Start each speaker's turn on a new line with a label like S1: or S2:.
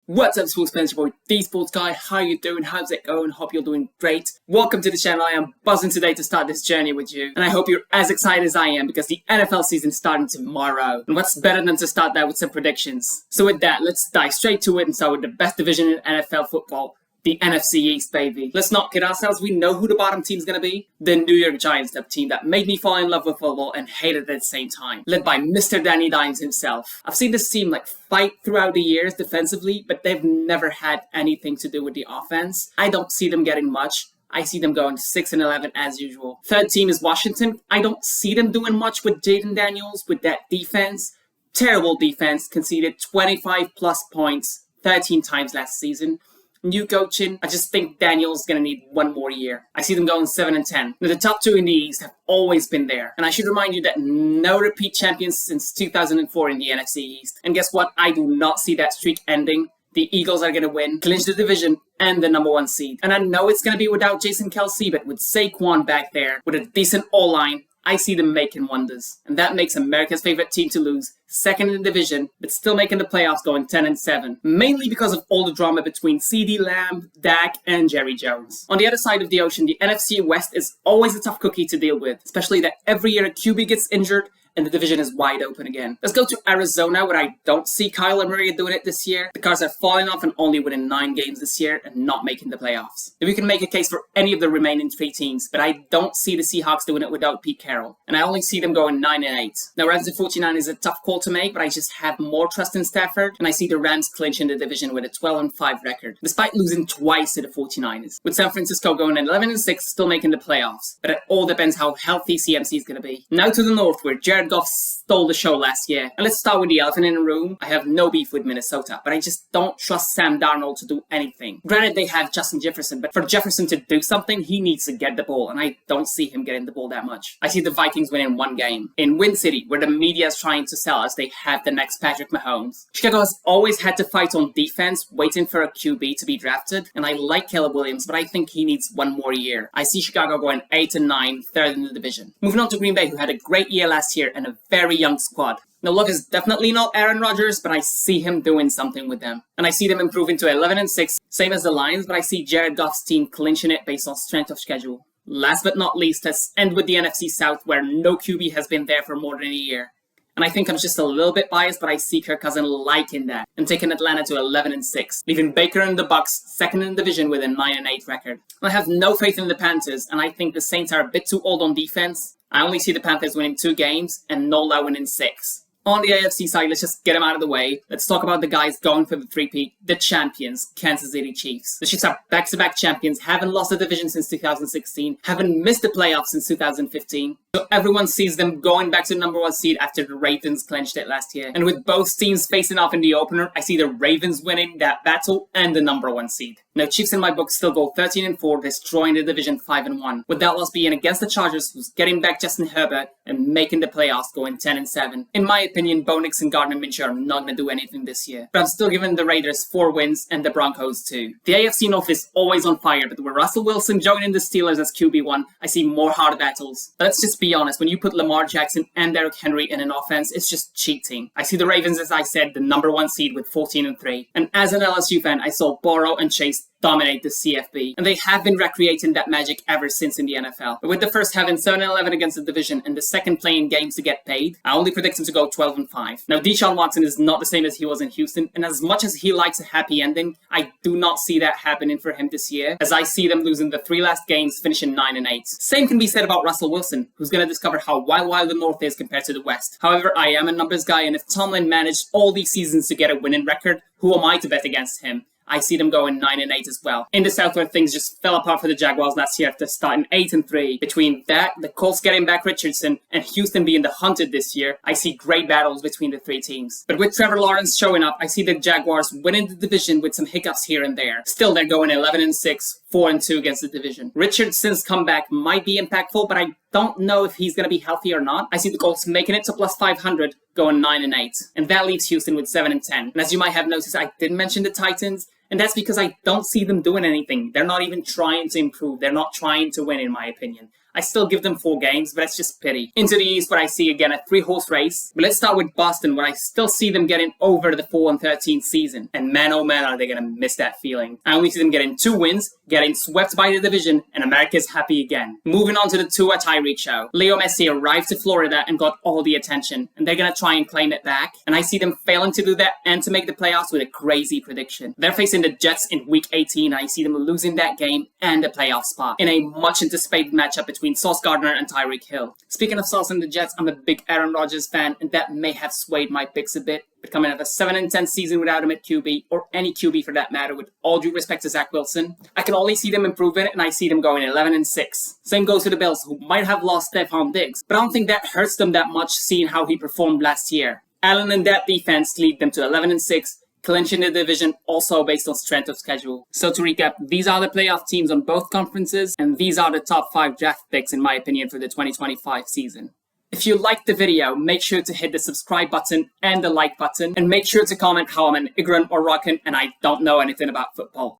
S1: What's up, sports fans? Your boy, the Sports Guy. How you doing? How's it going? Hope you're doing great. Welcome to the channel. I am buzzing today to start this journey with you. And I hope you're as excited as I am because the NFL season's starting tomorrow. And what's better than to start that with some predictions? So with that, let's dive straight to it and start with the best division in NFL football. The NFC East, baby. Let's not kid ourselves, we know who the bottom team's gonna be. The New York Giants, the team that made me fall in love with football and hate it at the same time. Led by Mr. Danny Dimes himself. I've seen this team fight throughout the years defensively, but they've never had anything to do with the offense. I don't see them getting much. I see them going 6-11 as usual. Third team is Washington. I don't see them doing much with Jaden Daniels, with that defense. Terrible defense, conceded 25 plus points 13 times last season. New coaching, I just think Daniel's going to need one more year. I see them going 7-10. Now, the top two in the East have always been there. And I should remind you that no repeat champions since 2004 in the NFC East. And guess what? I do not see that streak ending. The Eagles are going to win, clinch the division, and the #1 seed. And I know it's going to be without Jason Kelce, but with Saquon back there, with a decent O-line, I see them making wonders. And that makes America's favorite team to lose, second in the division, but still making the playoffs going 10-7. Mainly because of all the drama between CeeDee Lamb, Dak, and Jerry Jones. On the other side of the ocean, the NFC West is always a tough cookie to deal with, especially that every year a QB gets injured and the division is wide open again. Let's go to Arizona, where I don't see Kyler Murray doing it this year. The Cards are falling off and only winning 9 games this year and not making the playoffs. If we can make a case for any of the remaining 3 teams, but I don't see the Seahawks doing it without Pete Carroll. And I only see them going 9-8. Now, Rams and 49 is a tough call to make, but I just have more trust in Stafford, and I see the Rams clinching the division with a 12-5 record, despite losing twice to the 49ers. With San Francisco going 11-6, still making the playoffs. But it all depends how healthy CMC is going to be. Now to the north, where Jared Goff stole the show last year. And let's start with the elephant in the room. I have no beef with Minnesota, but I just don't trust Sam Darnold to do anything. Granted, they have Justin Jefferson, but for Jefferson to do something, he needs to get the ball, and I don't see him getting the ball that much. I see the Vikings winning 1 game. In Win City, where the media is trying to sell us, they have the next Patrick Mahomes. Chicago has always had to fight on defense, waiting for a QB to be drafted, and I like Caleb Williams, but I think he needs 1 more year. I see Chicago going 8-9, third in the division. Moving on to Green Bay, who had a great year last year and a very young squad. Now, Luck is definitely not Aaron Rodgers, but I see him doing something with them. And I see them improving to 11-6, same as the Lions, but I see Jared Goff's team clinching it based on strength of schedule. Last but not least, let's end with the NFC South, where no QB has been there for more than a year. And I think I'm just a little bit biased, but I see Kirk Cousins liking that and taking Atlanta to 11-6, leaving Baker and the Bucks second in the division with a 9-8 record. I have no faith in the Panthers, and I think the Saints are a bit too old on defense. I only see the Panthers winning 2 games and Nola winning 6. On the AFC side, let's just get them out of the way. Let's talk about the guys going for the three-peat, the champions, Kansas City Chiefs. The Chiefs are back-to-back champions, haven't lost the division since 2016, haven't missed the playoffs since 2015. So everyone sees them going back to the #1 seed after the Ravens clinched it last year. And with both teams facing off in the opener, I see the Ravens winning that battle and the #1 seed. Now, Chiefs in my book still go 13-4, destroying the division 5-1. With that loss being against the Chargers, who's getting back Justin Herbert and making the playoffs going 10-7. In my opinion, Bo Nix and Gardner Minshew are not going to do anything this year. But I'm still giving the Raiders 4 wins and the Broncos 2. The AFC North is always on fire, but with Russell Wilson joining the Steelers as QB1, I see more hard battles. But let's just be honest, when you put Lamar Jackson and Derrick Henry in an offense, it's just cheating. I see the Ravens, as I said, the #1 seed with 14-3. And as an LSU fan, I saw Burrow and Chase dominate the CFB, and they have been recreating that magic ever since in the NFL. But with the first having 7-11 against the division and the second playing games to get paid, I only predict him to go 12-5. Now, Deshaun Watson is not the same as he was in Houston, and as much as he likes a happy ending, I do not see that happening for him this year, as I see them losing the 3 last games, finishing 9-8. Same can be said about Russell Wilson, who's going to discover how wild the North is compared to the West. However, I am a numbers guy, and if Tomlin managed all these seasons to get a winning record, who am I to bet against him? I see them going 9-8 as well. In the South, where things just fell apart for the Jaguars last year after starting 8-3. Between that, the Colts getting back Richardson, and Houston being the hunted this year, I see great battles between the 3 teams. But with Trevor Lawrence showing up, I see the Jaguars winning the division with some hiccups here and there. Still, they're going 11-6, 4-2 against the division. Richardson's comeback might be impactful, but I don't know if he's going to be healthy or not. I see the Colts making it to plus 500, going 9-8. And that leaves Houston with 7-10. And as you might have noticed, I didn't mention the Titans. And that's because I don't see them doing anything. They're not even trying to improve. They're not trying to win, in my opinion. I still give them 4 games, but it's just pity. Into the East, where I see again a 3-horse race. But let's start with Boston, where I still see them getting over the 4-13 season. And man, oh man, are they going to miss that feeling. I only see them getting 2 wins, getting swept by the division, and America's happy again. Moving on to the Tua Tyreek show. Leo Messi arrived to Florida and got all the attention, and they're going to try and claim it back. And I see them failing to do that and to make the playoffs with a crazy prediction. They're facing the Jets in week 18, and I see them losing that game and the playoff spot in a much anticipated matchup between Sauce Gardner and Tyreek Hill. Speaking of Sauce and the Jets, I'm a big Aaron Rodgers fan, and that may have swayed my picks a bit. But coming off a 7-10 season without him at QB, or any QB for that matter, with all due respect to Zach Wilson, I can only see them improving, and I see them going 11-6. Same goes to the Bills, who might have lost Stephon Diggs, but I don't think that hurts them that much seeing how he performed last year. Allen and that defense lead them to 11-6, clinching the division also based on strength of schedule. So to recap, these are the playoff teams on both conferences, and these are the top 5 draft picks in my opinion for the 2025 season. If you liked the video, make sure to hit the subscribe button and the like button, and make sure to comment how I'm an ignorant Moroccan and I don't know anything about football.